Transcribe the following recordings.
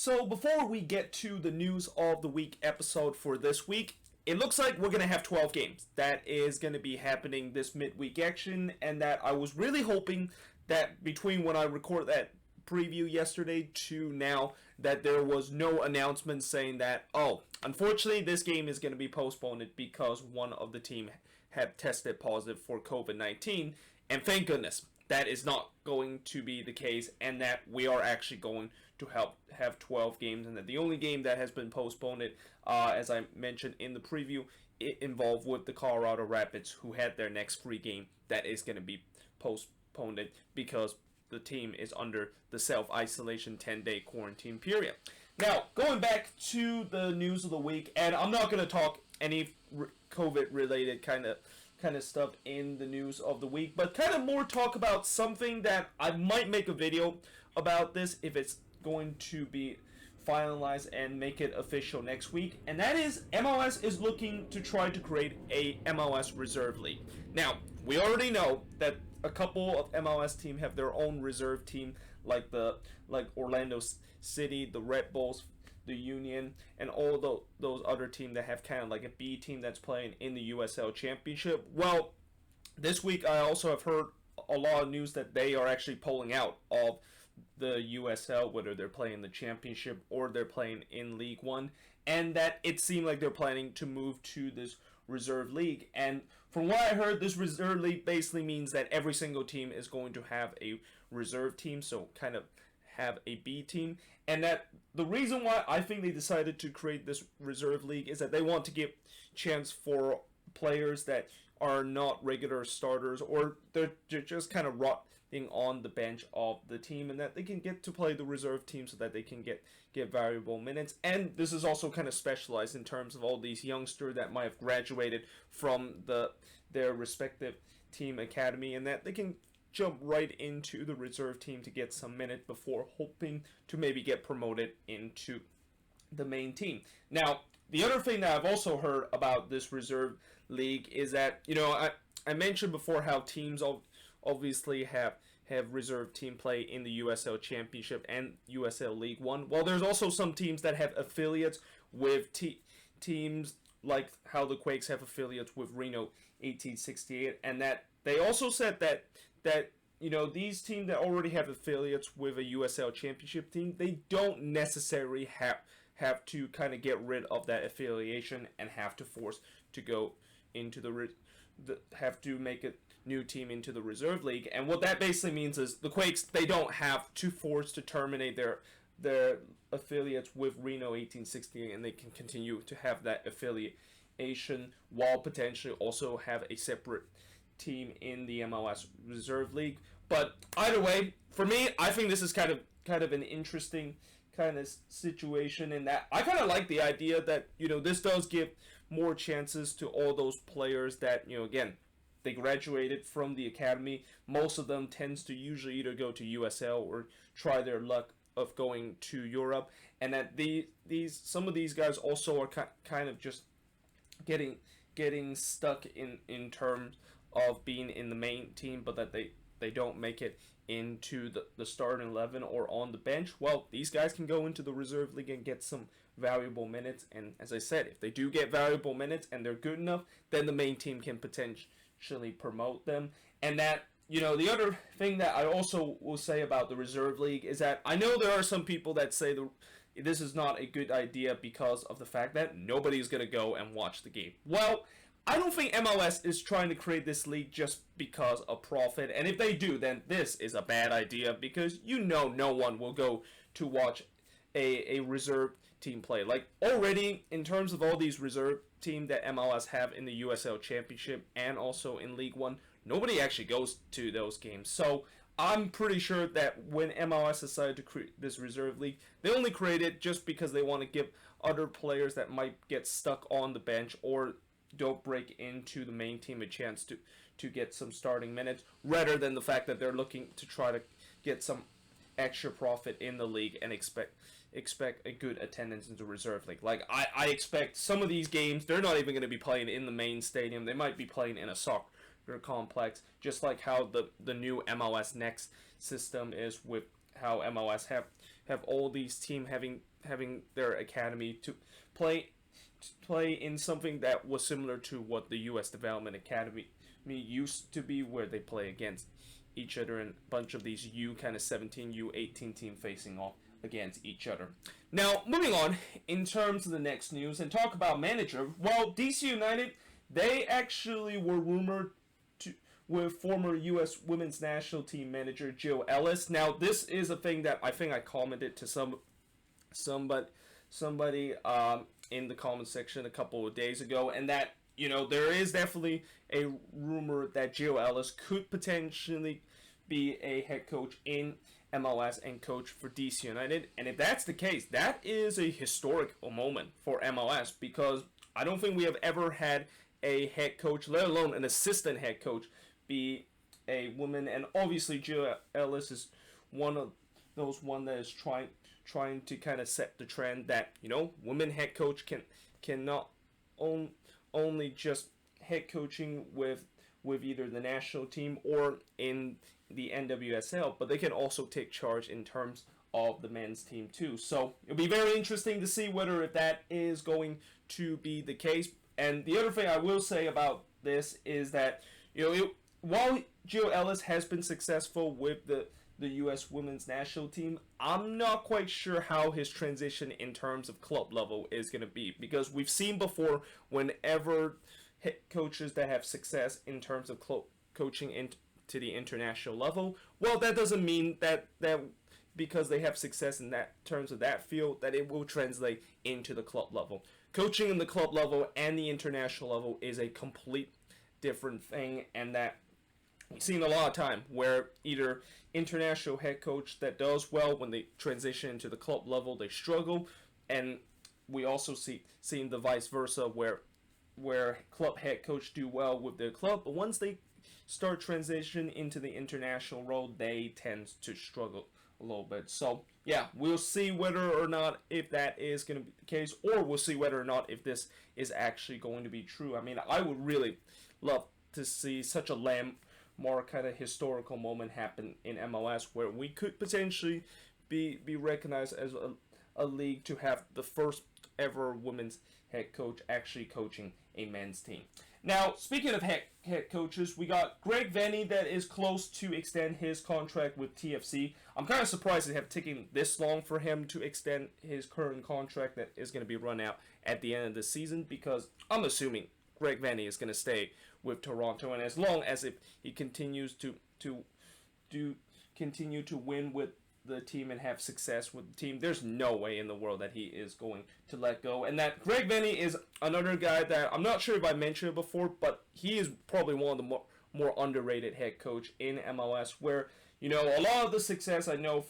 So before we get to the news of the week episode for this week, it looks like we're going to have 12 games. That is going to be happening this midweek action, and that I was really hoping that between when I record that preview yesterday to now, that there was no announcement saying that, oh, unfortunately this game is going to be postponed because one of the team had tested positive for COVID-19, and thank goodness that is not going to be the case, and that we are actually going to have 12 games, and that the only game that has been postponed, as I mentioned in the preview, it involved with the Colorado Rapids, who had their next free game that is going to be postponed because the team is under the self-isolation 10-day quarantine period. Now, going back to the news of the week, and I'm not going to talk any COVID-related kind of stuff in the news of the week, but kind of more talk about something that I might make a video about this if it's going to be finalized and make it official next week, and that is MLS is looking to try to create a MLS Reserve League. Now, we already know that a couple of MLS teams have their own reserve team, like Orlando City, the Red Bulls, the Union, and all those other teams that have kind of like a B team that's playing in the USL Championship. Well, this week I also have heard a lot of news that they are actually pulling out of the USL, whether they're playing the Championship or they're playing in League One, and that it seemed like they're planning to move to this Reserve League. And from what I heard, this Reserve League basically means that every single team is going to have a reserve team, so kind of have a B team, and that the reason why I think they decided to create this Reserve League is that they want to give chance for players that are not regular starters, or they're just kind of rotting on the bench of the team, and that they can get to play the reserve team so that they can get valuable minutes. And this is also kind of specialized in terms of all these youngsters that might have graduated from their respective team academy, and that they can jump right into the reserve team to get some minutes before hoping to maybe get promoted into the main team. Now, the other thing that I've also heard about this Reserve League is that, I mentioned before how teams obviously have reserve team play in the USL Championship and USL League One. Well, there's also some teams that have affiliates with teams like how the Quakes have affiliates with Reno 1868, and that they also said that these teams that already have affiliates with a USL Championship team, they don't necessarily have to kind of get rid of that affiliation and have to force to go into have to make a new team into the Reserve League. And what that basically means is the Quakes, they don't have to force to terminate their affiliates with Reno 1868, and they can continue to have that affiliation while potentially also have a separate team in the MLS Reserve League. But either way, for me, I think this is kind of an interesting kind of situation, in that I kind of like the idea that this does give more chances to all those players that again, they graduated from the academy. Most of them tends to usually either go to USL or try their luck of going to Europe, and that some of these guys also are kind of just getting stuck in terms of being in the main team, but that they don't make it into the starting 11 or on the bench. Well, these guys can go into the Reserve League and get some valuable minutes, and as I said, if they do get valuable minutes and they're good enough, then the main team can potentially promote them. And that, the other thing that I also will say about the Reserve League is that I know there are some people that say this is not a good idea because of the fact that nobody's going to go and watch the game. Well, I don't think MLS is trying to create this league just because of profit, and if they do, then this is a bad idea, because no one will go to watch a reserve team play. Like, already, in terms of all these reserve teams that MLS have in the USL Championship and also in League One, nobody actually goes to those games. So I'm pretty sure that when MLS decided to create this Reserve League, they only created it just because they want to give other players that might get stuck on the bench or don't break into the main team a chance to get some starting minutes, rather than the fact that they're looking to try to get some extra profit in the league and expect a good attendance into Reserve League. Like, I expect some of these games, they're not even going to be playing in the main stadium. They might be playing in a soccer complex, just like how the new MLS Next system is, with how MLS have all these teams having their academy to play in something that was similar to what the U.S. Development Academy used to be, where they play against each other and a bunch of these U17, U18 team facing off against each other. Now, moving on in terms of the next news and talk about manager. Well, DC United, they actually were rumored with former U.S. Women's National Team manager Jill Ellis. Now, this is a thing that I think I commented to somebody in the comment section a couple of days ago, and that, you know, there is definitely a rumor that Jill Ellis could potentially be a head coach in MLS and coach for DC United. And if that's the case, that is a historic moment for MLS, because I don't think we have ever had a head coach, let alone an assistant head coach, be a woman. And obviously Jill Ellis is one of those that is trying to kind of set the trend that, you know, women head coach cannot only just head coaching with either the national team or in the NWSL, but they can also take charge in terms of the men's team too. So it'll be very interesting to see whether if that is going to be the case. And the other thing I will say about this is that, you know, while Jill Ellis has been successful with the U.S. women's national team, I'm not quite sure how his transition in terms of club level is going to be, because we've seen before, whenever head coaches that have success in terms of coaching into the international level, well, that doesn't mean that because they have success in that terms of that field, that it will translate into the club level. Coaching in the club level and the international level is a complete different thing, and that we've seen a lot of time where either international head coach that does well, when they transition into the club level, they struggle, and we also seen the vice versa, where club head coach do well with their club, but once they start transition into the international role, they tend to struggle a little bit. So yeah, we'll see whether or not if that is going to be the case, or we'll see whether or not if this is actually going to be true. I mean, I would really love to see such a landmark kind of historical moment happen in MLS, where we could potentially be recognized as a league to have the first ever women's head coach actually coaching a men's team. Now, speaking of head coaches, we got Greg Vanney that is close to extend his contract with TFC. I'm kind of surprised it have taken this long for him to extend his current contract that is going to be run out at the end of the season, because I'm assuming Greg Vanney is going to stay with Toronto, and as long as if he continues to win with the team and have success with the team, there's no way in the world that he is going to let go. And that Greg Vanney is another guy that I'm not sure if I mentioned it before, but he is probably one of the more underrated head coach in MLS, where, you know, a lot of the success I know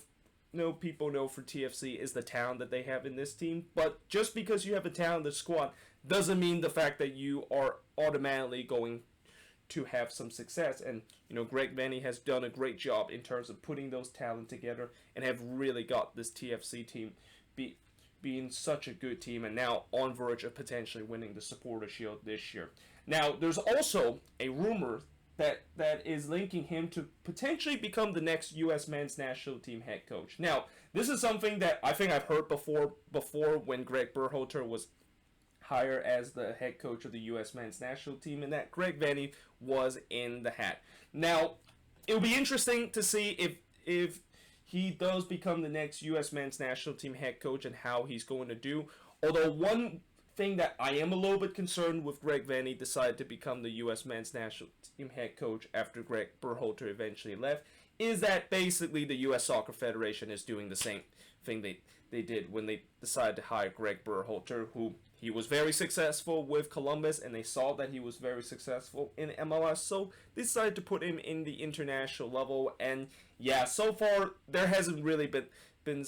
people know for TFC is the talent that they have in this team, but just because you have a talented squad doesn't mean the fact that you are automatically going to have some success. And, you know, Greg Vanney has done a great job in terms of putting those talent together and have really got this TFC team being such a good team, and now on verge of potentially winning the Supporter Shield this year. Now, there's also a rumor that is linking him to potentially become the next U.S. men's national team head coach. Now, this is something that I think I've heard before when Greg Berhalter was hired as the head coach of the U.S. men's national team, and that Greg Vanney was in the hat. Now, it'll be interesting to see if he does become the next U.S. men's national team head coach and how he's going to do. Although one thing that I am a little bit concerned with, Greg Vanney decided to become the U.S. men's national team head coach after Greg Berhalter eventually left, is that basically the U.S. Soccer Federation is doing the same thing they did when they decided to hire Greg Berhalter, who he was very successful with Columbus, and they saw that he was very successful in MLS, so they decided to put him in the international level. And yeah, so far there hasn't really been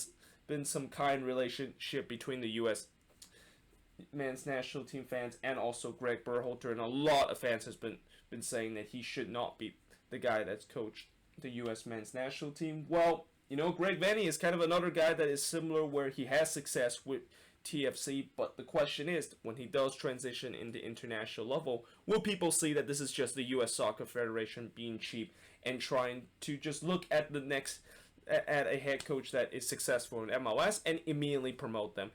some kind relationship between the U.S. men's national team fans and also Greg Berhalter, and a lot of fans has been saying that he should not be the guy that's coached the U.S. men's national team. Well, you know, Greg Vanney is kind of another guy that is similar, where he has success with TFC, but the question is, when he does transition into international level, will people see that this is just the U.S. Soccer Federation being cheap and trying to just look at the next at a head coach that is successful in MLS and immediately promote them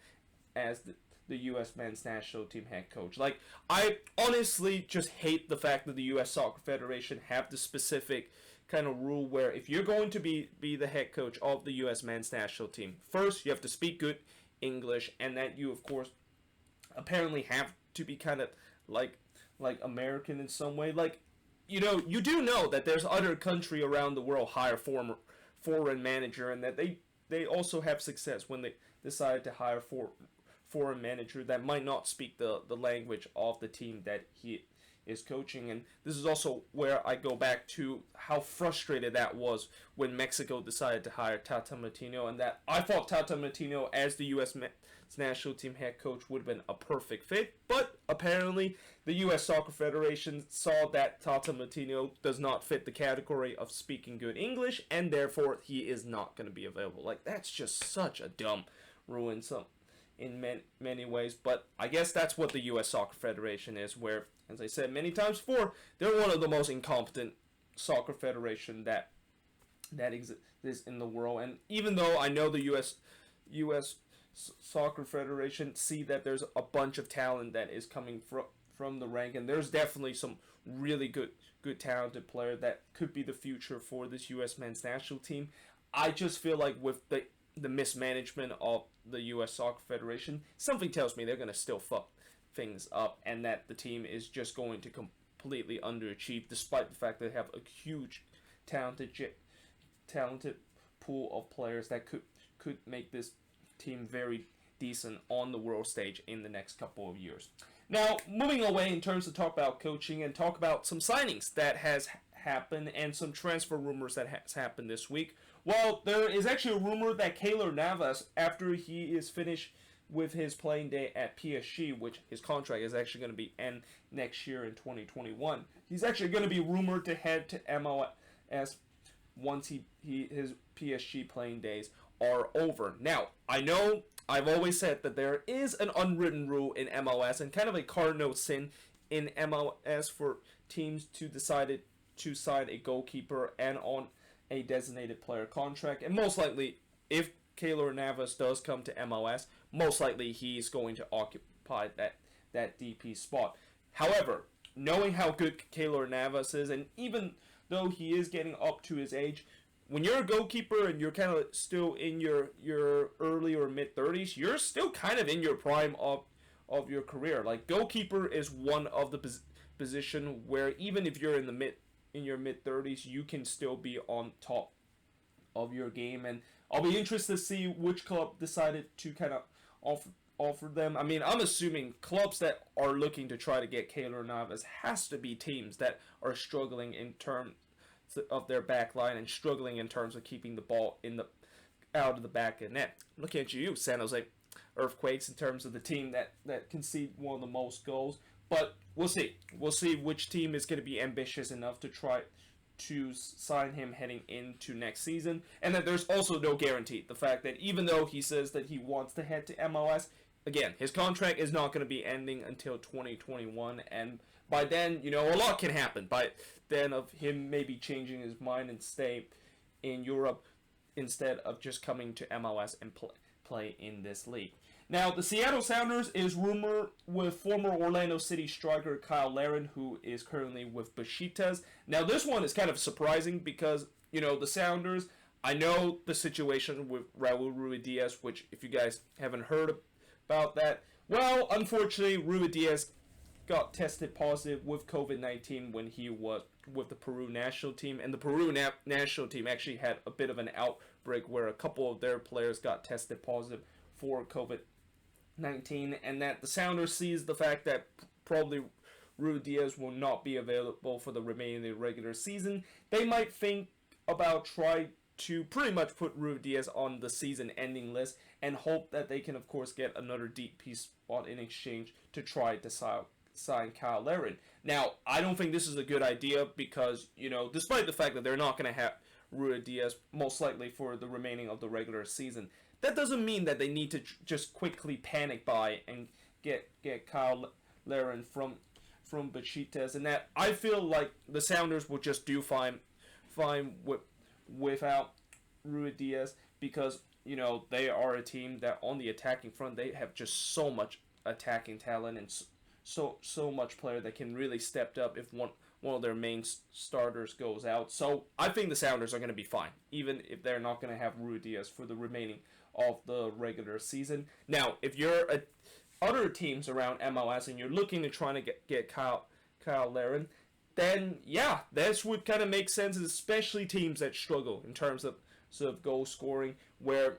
as the U.S. men's national team head coach. Like, I honestly just hate the fact that the U.S. Soccer Federation have the specific kind of rule where if you're going to be the head coach of the U.S. men's national team, first you have to speak good English, and that you, of course, apparently have to be kind of like American in some way. Like, you do know that there's other country around the world hire foreign manager, and that they also have success when they decide to hire foreign manager that might not speak the language of the team that he is coaching. And this is also where I go back to how frustrated that was when Mexico decided to hire Tata Martino, and that I thought Tata Martino as the U.S. national team head coach would have been a perfect fit, but apparently the U.S. Soccer Federation saw that Tata Martino does not fit the category of speaking good English, and therefore he is not going to be available. Like, that's just such a dumb rule in many ways, but I guess that's what the U.S. Soccer Federation is, where, as I said many times before, they're one of the most incompetent soccer federation that exists in the world. And even though I know the U.S. Soccer Federation see that there's a bunch of talent that is coming from the rank, and there's definitely some really good talented player that could be the future for this U.S. men's national team, I just feel like with the mismanagement of the U.S. Soccer Federation, something tells me they're going to still fuck things up, and that the team is just going to completely underachieve, despite the fact that they have a huge talented pool of players that could make this team very decent on the world stage in the next couple of years. Now, moving away in terms of talk about coaching and talk about some signings that has happened and some transfer rumors that has happened this week. Well, there is actually a rumor that Kayla Navas, after he is finished with his playing day at PSG, which his contract is actually going to be end next year in 2021, he's actually going to be rumored to head to MLS once his PSG playing days are over. Now, I know I've always said that there is an unwritten rule in MLS and kind of a cardinal sin in MLS for teams to decide to sign a goalkeeper and on a designated player contract. And most likely, if Kayla Navas does come to MLS, most likely he's going to occupy that DP spot. However, knowing how good Kayla Navas is, and even though he is getting up to his age, when you're a goalkeeper and you're kind of still in your early or mid 30s, you're still kind of in your prime of your career. Like, goalkeeper is one of the position where even if you're in your mid 30s, you can still be on top of your game. And I'll be interested to see which club decided to kind of offer them. I mean, I'm assuming clubs that are looking to try to get Kayla Navas has to be teams that are struggling in terms of their back line and struggling in terms of keeping the ball out of the back of the net. Looking at you, San Jose Earthquakes, in terms of the team that concede one of the most goals. But we'll see. We'll see which team is going to be ambitious enough to try to sign him heading into next season. And that there's also no guarantee. The fact that even though he says that he wants to head to MLS, again, his contract is not going to be ending until 2021. And by then, a lot can happen. By then, of him maybe changing his mind and stay in Europe instead of just coming to MLS and play in this league. Now, the Seattle Sounders is rumored with former Orlando City striker Kyle Larin, who is currently with Besiktas. Now, this one is kind of surprising because, the Sounders, I know the situation with Raul Ruidíaz, which if you guys haven't heard about that, well, unfortunately, Ruidíaz got tested positive with COVID-19 when he was with the Peru national team, and the Peru national team actually had a bit of an outbreak where a couple of their players got tested positive for COVID-19, and that the Sounders sees the fact that probably Ruidíaz will not be available for the remaining of the regular season. They might think about trying to pretty much put Ruidíaz on the season-ending list and hope that they can, of course, get another DP spot in exchange to try to sign Kyle Larin. Now, I don't think this is a good idea because, despite the fact that they're not going to have Ruidíaz most likely for the remaining of the regular season, that doesn't mean that they need to just quickly panic buy and get Kyle Larin from Besiktas, and that I feel like the Sounders will just do fine without Ruidíaz because they are a team that on the attacking front they have just so much attacking talent and so much player that can really step up if one of their main starters goes out. So I think the Sounders are going to be fine, even if they're not going to have Ruidíaz for the remaining of the regular season. Now, if you're other teams around MLS and you're looking to trying to get Kyle Larin, then yeah, this would kind of make sense, especially teams that struggle in terms of goal scoring, where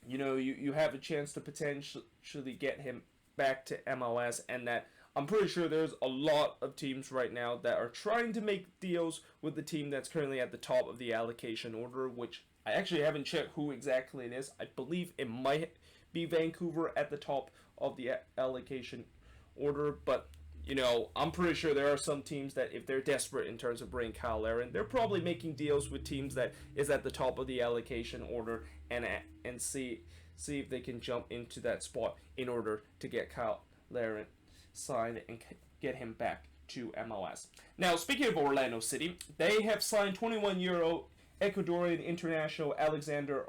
you have a chance to potentially get him back to MLS, and that I'm pretty sure there's a lot of teams right now that are trying to make deals with the team that's currently at the top of the allocation order, which I actually haven't checked who exactly it is. I believe it might be Vancouver at the top of the allocation order, but I'm pretty sure there are some teams that if they're desperate in terms of bringing Kyle Larin, they're probably making deals with teams that is at the top of the allocation order and see if they can jump into that spot in order to get Kyle Larin signed and get him back to MLS. Now, speaking of Orlando City, they have signed 21-year-old Ecuadorian international Alexander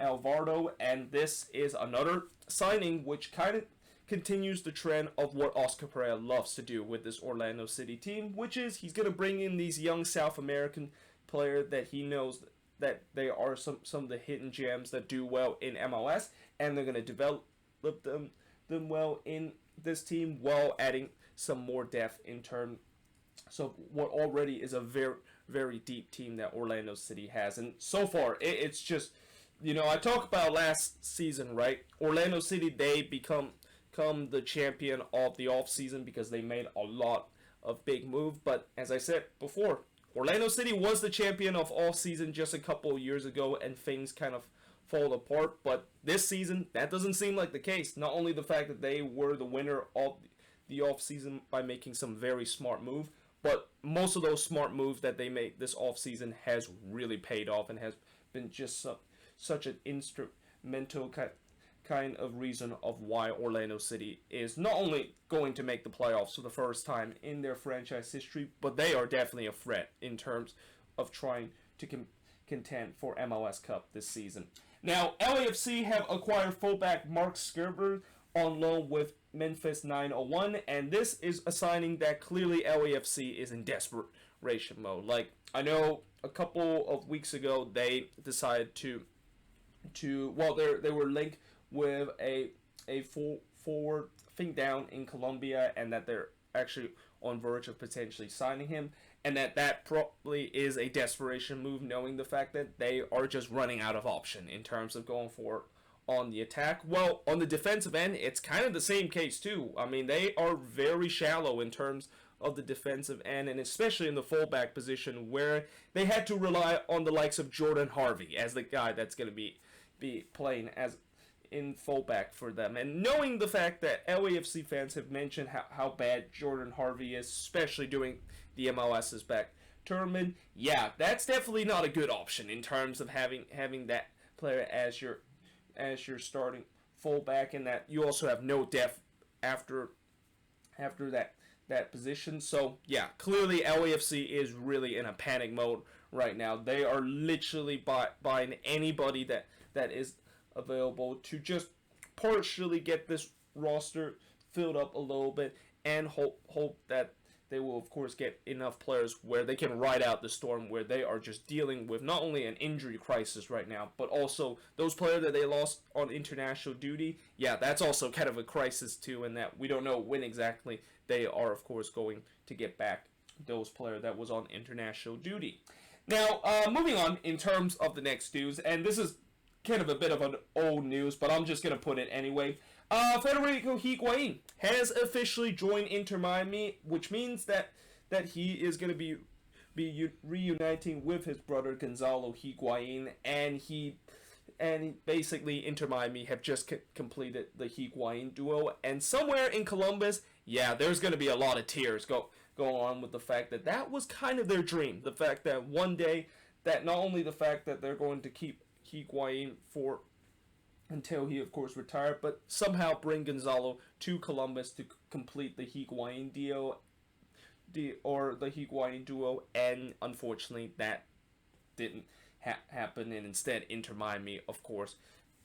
Alvarado, and this is another signing which kind of continues the trend of what Oscar Pereira loves to do with this Orlando City team, which is he's going to bring in these young South American players that he knows that they are some of the hidden gems that do well in MLS, and they're going to develop them well in this team while adding some more depth in terms of what already is a very, very deep team that Orlando City has. And so far, it's just, I talked about last season, right? Orlando City, they become the champion of the offseason because they made a lot of big moves. But as I said before, Orlando City was the champion of offseason just a couple of years ago, and things kind of fall apart. But this season, that doesn't seem like the case. Not only the fact that they were the winner of the offseason by making some very smart moves, but most of those smart moves that they made this offseason has really paid off and has been just such an instrumental kind of reason of why Orlando City is not only going to make the playoffs for the first time in their franchise history, but they are definitely a threat in terms of trying to contend for MLS Cup this season. Now, LAFC have acquired fullback Mark Skerber on loan with Memphis 901, and this is a signing that clearly LAFC is in desperation mode. Like, I know a couple of weeks ago they decided to they were linked with a forward thing down in Colombia, and that they're actually on verge of potentially signing him, and that probably is a desperation move, knowing the fact that they are just running out of option in terms of going for on the attack. Well, on the defensive end, it's kind of the same case too. I mean, they are very shallow in terms of the defensive end, and especially in the fullback position, where they had to rely on the likes of Jordan Harvey as the guy that's going to be playing as in fullback for them. And knowing the fact that LAFC fans have mentioned how bad Jordan Harvey is, especially during the MLS's back tournament, yeah, that's definitely not a good option in terms of having that player as your starting fullback, and that you also have no depth after that position. So yeah, clearly LAFC is really in a panic mode right now. They are literally buying anybody that is available to just partially get this roster filled up a little bit, and hope that they will of course get enough players where they can ride out the storm, where they are just dealing with not only an injury crisis right now, but also those players that they lost on international duty. Yeah, that's also kind of a crisis too, and that we don't know when exactly they are of course going to get back those players that was on international duty. Now, moving on in terms of the next news, and this is kind of a bit of an old news, but I'm just going to put it anyway. Federico Higuain has officially joined Inter Miami, which means that he is going to be reuniting with his brother Gonzalo Higuain, and basically Inter Miami have just completed the Higuain duo, and somewhere in Columbus, yeah, there's going to be a lot of tears going on with the fact that was kind of their dream. The fact that one day, that not only the fact that they're going to keep Higuain for until he of course retired, but somehow bring Gonzalo to Columbus to complete the Higuain deal, or the Higuain duo, and unfortunately that didn't happen, and instead Inter Miami, of course,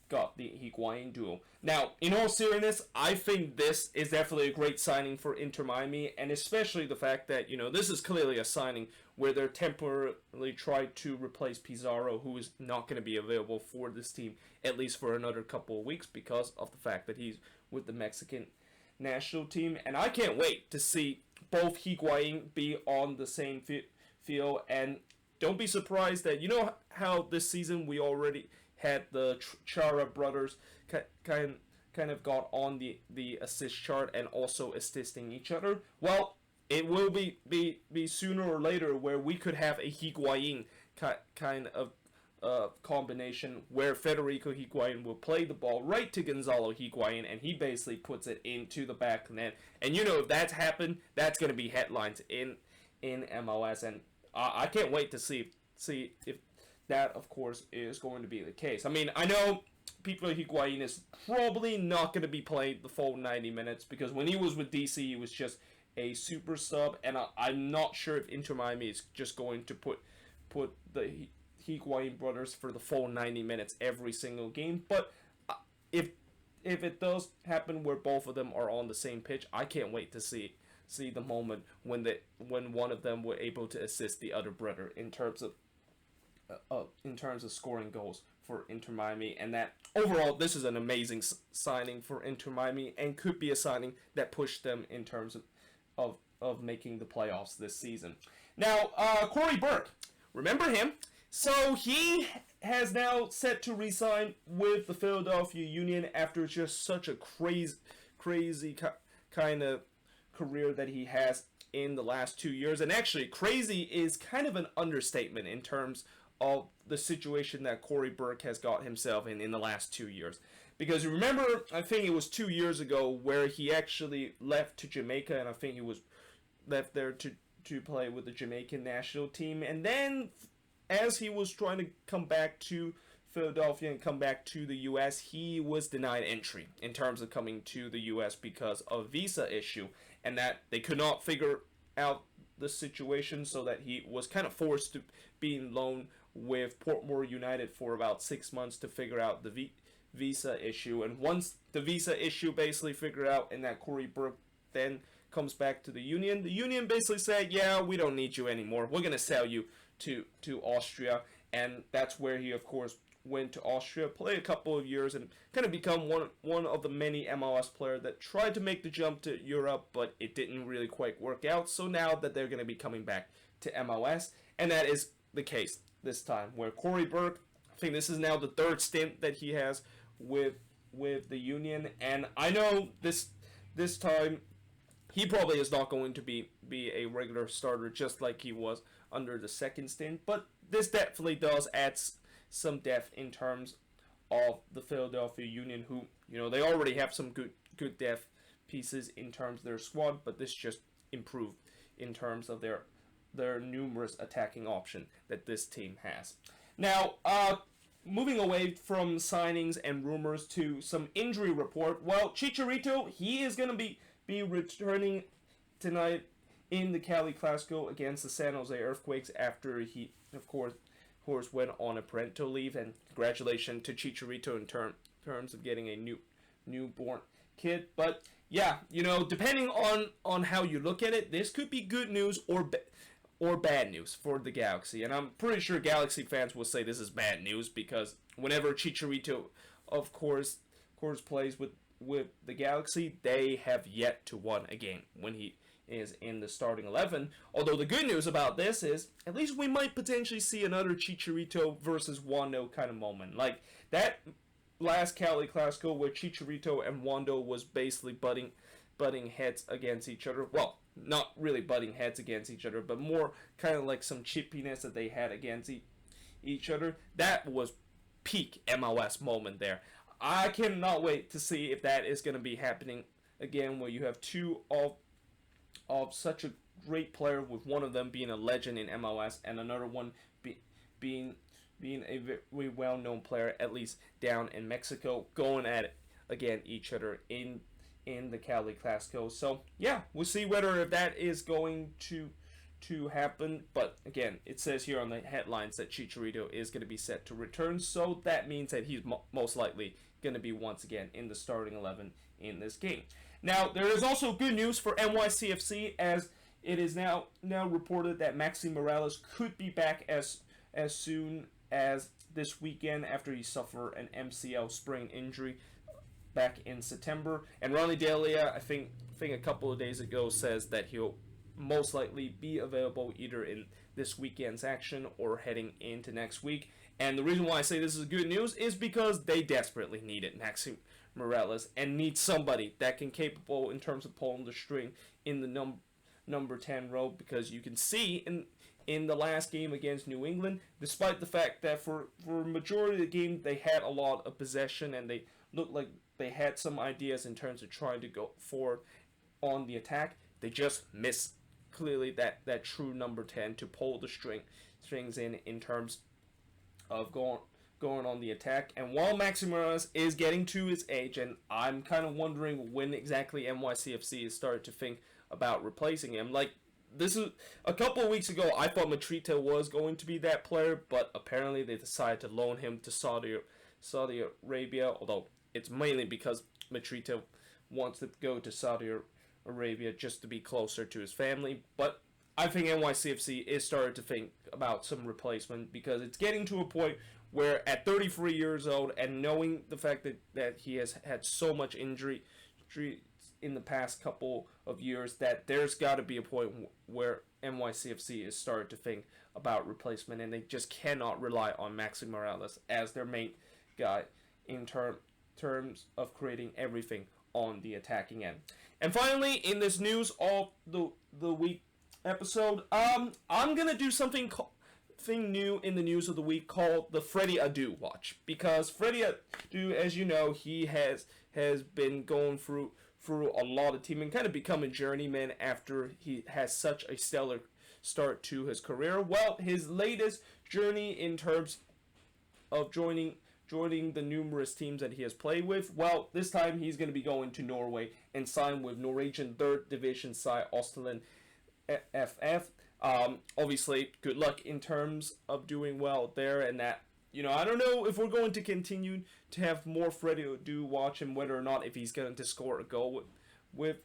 got the Higuain duo. Now, in all seriousness, I think this is definitely a great signing for Inter Miami, and especially the fact that, this is clearly a signing where they're temporarily trying to replace Pizarro, who is not going to be available for this team, at least for another couple of weeks, because of the fact that he's with the Mexican national team. And I can't wait to see both Higuain be on the same field, and don't be surprised that, how this season we already had the Chara brothers kind of got on the assist chart and also assisting each other. Well, it will be sooner or later where we could have a Higuain kind of combination where Federico Higuain will play the ball right to Gonzalo Higuain, and he basically puts it into the back net. And if that's happened, that's going to be headlines in MLS, and I can't wait to see if that, of course, is going to be the case. I mean, I know Pipo Higuain is probably not going to be playing the full 90 minutes because when he was with DC, he was just a super sub, and I'm not sure if Inter Miami is just going to put the Higuain brothers for the full 90 minutes every single game. But if it does happen where both of them are on the same pitch, I can't wait to see the moment when one of them were able to assist the other brother in terms of scoring goals for Inter Miami. And that overall, this is an amazing signing for Inter Miami and could be a signing that pushed them in terms of making the playoffs this season. Now, Cory Burke, remember him? So he has now set to re-sign with the Philadelphia Union after just such a crazy kind of career that he has in the last 2 years. And actually, crazy is kind of an understatement in terms of the situation that Cory Burke has got himself in the last 2 years. Because remember, I think it was 2 years ago where he actually left to Jamaica, and I think he was left there to play with the Jamaican national team. And then, as he was trying to come back to Philadelphia and come back to the U.S., he was denied entry in terms of coming to the U.S. because of visa issue, and that they could not figure out the situation, so that he was kind of forced to be loaned with Portmore United for about 6 months to figure out the visa issue. And once the visa issue basically figured out, and that Cory Burke then comes back to the Union basically said, yeah, we don't need you anymore. We're going to sell you to Austria. And that's where he, of course, went to Austria, played a couple of years, and kind of become one of the many MLS players that tried to make the jump to Europe, but it didn't really quite work out. So now that they're going to be coming back to MLS, and that is the case this time, where Cory Burke, I think this is now the third stint that he has with the Union, and I know this time he probably is not going to be a regular starter just like he was under the second stint, but this definitely does add some depth in terms of the Philadelphia Union, who, they already have some good depth pieces in terms of their squad, but this just improved in terms of their numerous attacking option that this team has. Now, moving away from signings and rumors to some injury report, well, Chicharito, he is going to be returning tonight in the Cali Clasico against the San Jose Earthquakes after he, of course, went on a parental leave. And congratulations to Chicharito in terms of getting a newborn kid. But yeah, depending on how you look at it, this could be good news or bad news for the Galaxy. And I'm pretty sure Galaxy fans will say this is bad news, because whenever Chicharito, of course plays with the Galaxy, they have yet to win a game when he is in the starting 11. Although the good news about this is, at least we might potentially see another Chicharito versus Wando kind of moment. Like that last Cali Clasico where Chicharito and Wando was basically butting heads against each other. Well, not really butting heads against each other, but more kind of like some chippiness that they had against each other. That was peak MLS moment there. I cannot wait to see if that is going to be happening again, where you have two of such a great player, with one of them being a legend in MLS and another one being a very well-known player, at least down in Mexico, going at it again each other in the Cali Clasico. So yeah, we'll see whether that is going to to happen. But again, it says here on the headlines that Chicharito is going to be set to return, so that means that he's most likely going to be once again in the starting 11 in this game. Now, there is also good news for NYCFC, as it is now reported that Maxi Morales could be back as soon as this weekend after he suffered an MCL sprain injury back in September. And Ronnie Delia, I think a couple of days ago, says that he'll most likely be available either in this weekend's action or heading into next week. And the reason why I say this is good news is because they desperately needed Maxi Morales and need somebody that can capable in terms of pulling the string in the number 10 role, because you can see in the last game against New England, despite the fact that for majority of the game they had a lot of possession and they looked like they had some ideas in terms of trying to go forward on the attack, they just missed clearly that true number 10 to pull the strings in terms of going on the attack. And while Maxi Morales is getting to his age, and I'm kind of wondering when exactly NYCFC has started to think about replacing him. Like, this is a couple of weeks ago, I thought Chicharito was going to be that player, but apparently they decided to loan him to Saudi Arabia, although it's mainly because Chicharito wants to go to Saudi Arabia just to be closer to his family. But I think NYCFC is starting to think about some replacement, because it's getting to a point where at 33 years old and knowing the fact that he has had so much injury in the past couple of years, that there's got to be a point where NYCFC is starting to think about replacement, and they just cannot rely on Maxi Morales as their main guy in terms of creating everything on the attacking end. And finally, in this news of the week episode, I'm gonna do something new in the news of the week called the Freddie Adu Watch, because Freddie Adu, as you know, he has been going through a lot of team and kind of become a journeyman after he has such a stellar start to his career. Well, his latest journey in terms of joining the numerous teams that he has played with, well, this time he's going to be going to Norway and sign with Norwegian 3rd Division side Østland FF. Obviously, good luck in terms of doing well there, and that, I don't know if we're going to continue to have more Freddie Adu watch, and whether or not if he's going to score a goal with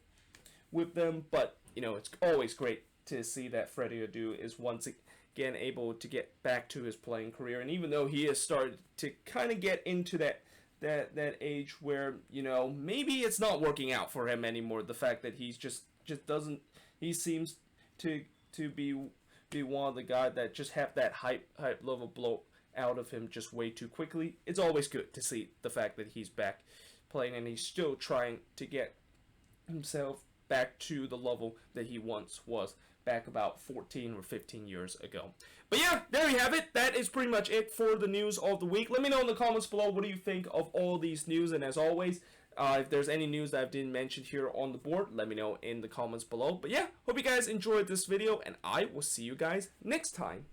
them, but, it's always great to see that Freddie Adu is once again able to get back to his playing career. And even though he has started to kind of get into that age where, maybe it's not working out for him anymore, the fact that he's just doesn't, he seems to be one of the guys that just have that hype level blow out of him just way too quickly. It's always good to see the fact that he's back playing and he's still trying to get himself back to the level that he once was back about 14 or 15 years ago. But yeah, there you have it. That is pretty much it for the news of the week. Let me know in the comments below, what do you think of all these news? And as always, if there's any news that I didn't mention here on the board, let me know in the comments below. But yeah, hope you guys enjoyed this video, and I will see you guys next time.